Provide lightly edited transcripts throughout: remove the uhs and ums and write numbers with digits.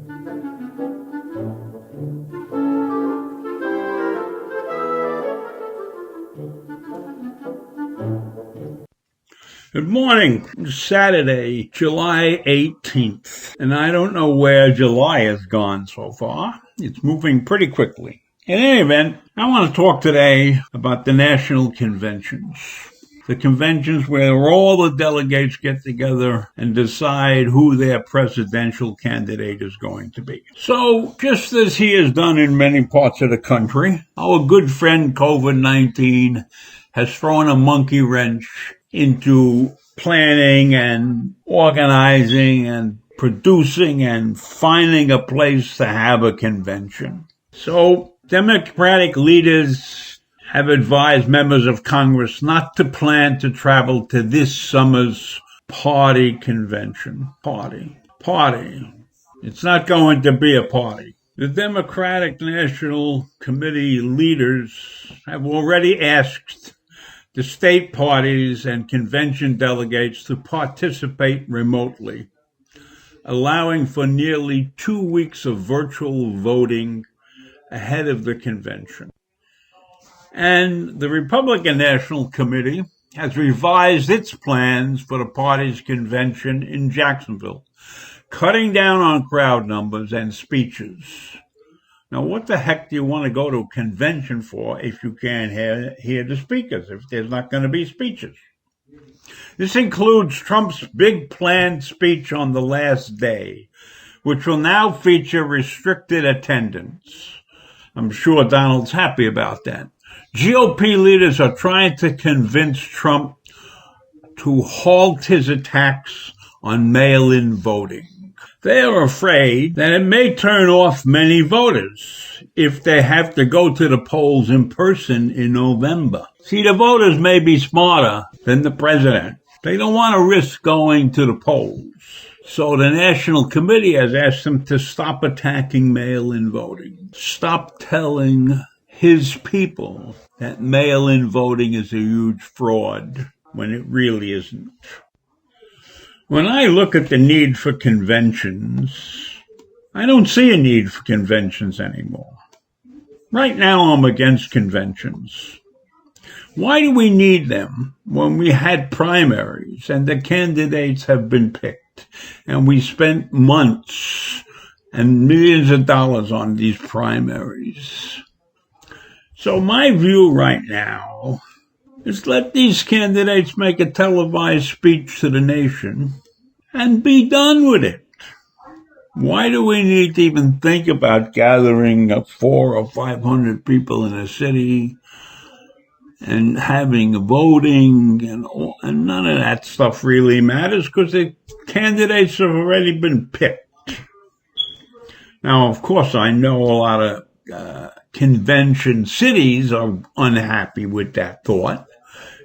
Good morning. Saturday, July 18th. And I don't know where July has gone so far. It's moving pretty quickly. In any event, I want to talk today about the national conventions. The conventions where all the delegates get together and decide who their presidential candidate is going to be. So, just as he has done in many parts of the country, our good friend COVID-19 has thrown a monkey wrench into planning and organizing and producing and finding a place to have a convention. So Democratic leaders have advised members of Congress not to plan to travel to this summer's party convention. Party. It's not going to be a party. The Democratic National Committee leaders have already asked the state parties and convention delegates to participate remotely, allowing for nearly 2 weeks of virtual voting ahead of the convention. And the Republican National Committee has revised its plans for the party's convention in Jacksonville, cutting down on crowd numbers and speeches. Now, what the heck do you want to go to a convention for if you can't hear the speakers, if there's not going to be speeches? This includes Trump's big planned speech on the last day, which will now feature restricted attendance. I'm sure Donald's happy about that. GOP leaders are trying to convince Trump to halt his attacks on mail-in voting. They are afraid that it may turn off many voters if they have to go to the polls in person in November. See, the voters may be smarter than the president. They don't want to risk going to the polls. So the National Committee has asked them to stop attacking mail-in voting. Stop telling his people that mail-in voting is a huge fraud when it really isn't. When I look at the need for conventions, I don't see a need for conventions anymore. Right now, I'm against conventions. Why do we need them when we had primaries and the candidates have been picked and we spent months and millions of dollars on these primaries? So my view right now is let these candidates make a televised speech to the nation and be done with it. Why do we need to even think about gathering 400 or 500 people in a city and having voting and none of that stuff really matters because the candidates have already been picked. Now, of course, I know a lot of convention cities are unhappy with that thought,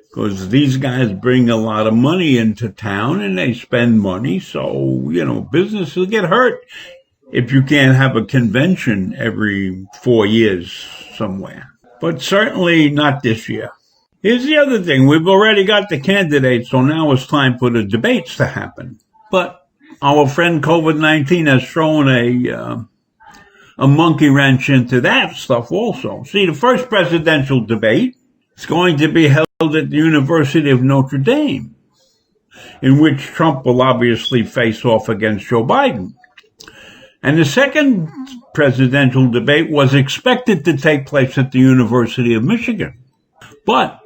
because these guys bring a lot of money into town and they spend money. So, business will get hurt if you can't have a convention every 4 years somewhere. But certainly not this year. Here's the other thing. We've already got the candidates, so now it's time for the debates to happen. But our friend COVID-19 has thrown a monkey wrench into that stuff also. See, the first presidential debate is going to be held at the University of Notre Dame, in which Trump will obviously face off against Joe Biden. And the second presidential debate was expected to take place at the University of Michigan. But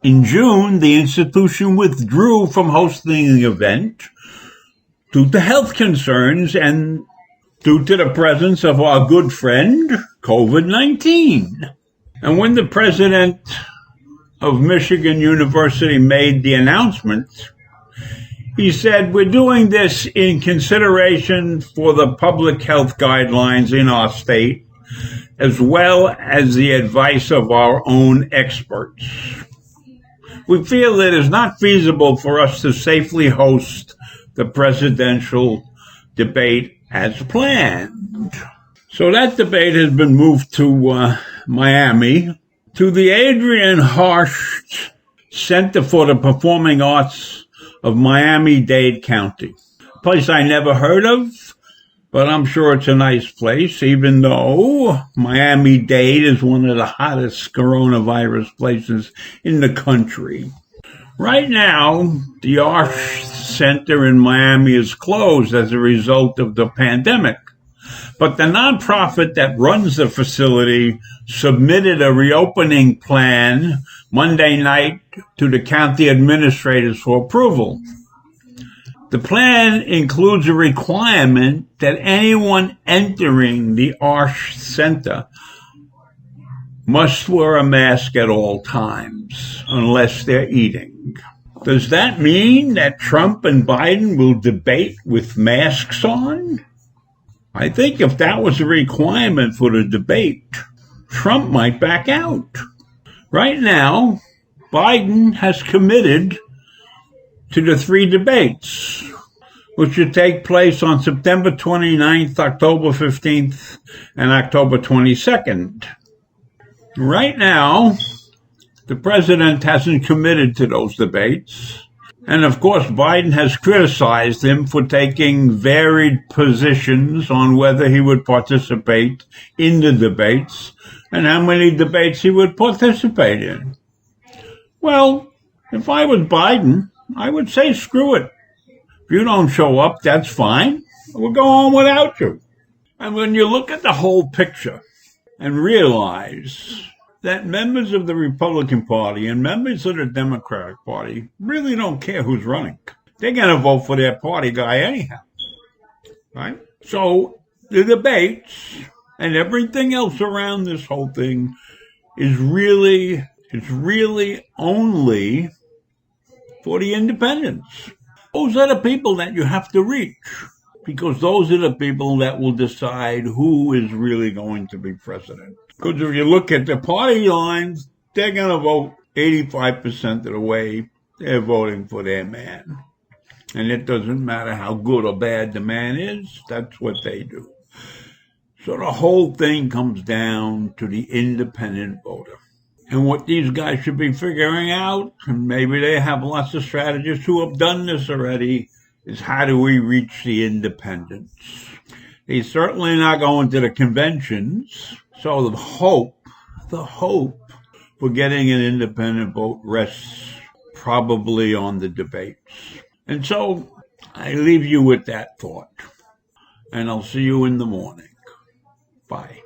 in June, the institution withdrew from hosting the event due to health concerns and due to the presence of our good friend, COVID-19. And when the president of Michigan University made the announcement, he said, "We're doing this in consideration for the public health guidelines in our state, as well as the advice of our own experts. We feel it is not feasible for us to safely host the presidential debate as planned." So that debate has been moved to Miami, to the Adrian Harsh Center for the Performing Arts of Miami-Dade County, a place I never heard of, But I'm sure it's a nice place, even though Miami-Dade is one of the hottest coronavirus places in the country. Right now, the Arch Center in Miami is closed as a result of the pandemic. But the nonprofit that runs the facility submitted a reopening plan Monday night to the county administrators for approval. The plan includes a requirement that anyone entering the Arch Center must wear a mask at all times, unless they're eating. Does that mean that Trump and Biden will debate with masks on? I think if that was a requirement for the debate, Trump might back out. Right now, Biden has committed to the 3 debates, which should take place on September 29th, October 15th, and October 22nd. Right now, the president hasn't committed to those debates. And of course, Biden has criticized him for taking varied positions on whether he would participate in the debates and how many debates he would participate in. Well, if I was Biden, I would say screw it. If you don't show up, that's fine. We'll go on without you. And when you look at the whole picture and realize that members of the Republican Party and members of the Democratic Party really don't care who's running. They're going to vote for their party guy anyhow, right? So the debates and everything else around this whole thing is really only for the independents. Those are the people that you have to reach, because those are the people that will decide who is really going to be president. Because if you look at the party lines, they're going to vote 85% of the way. They're voting for their man. And it doesn't matter how good or bad the man is, that's what they do. So the whole thing comes down to the independent voter. And what these guys should be figuring out, and maybe they have lots of strategists who have done this already, is how do we reach the independents? He's certainly not going to the conventions. So the hope for getting an independent vote rests probably on the debates. And so I leave you with that thought. And I'll see you in the morning. Bye.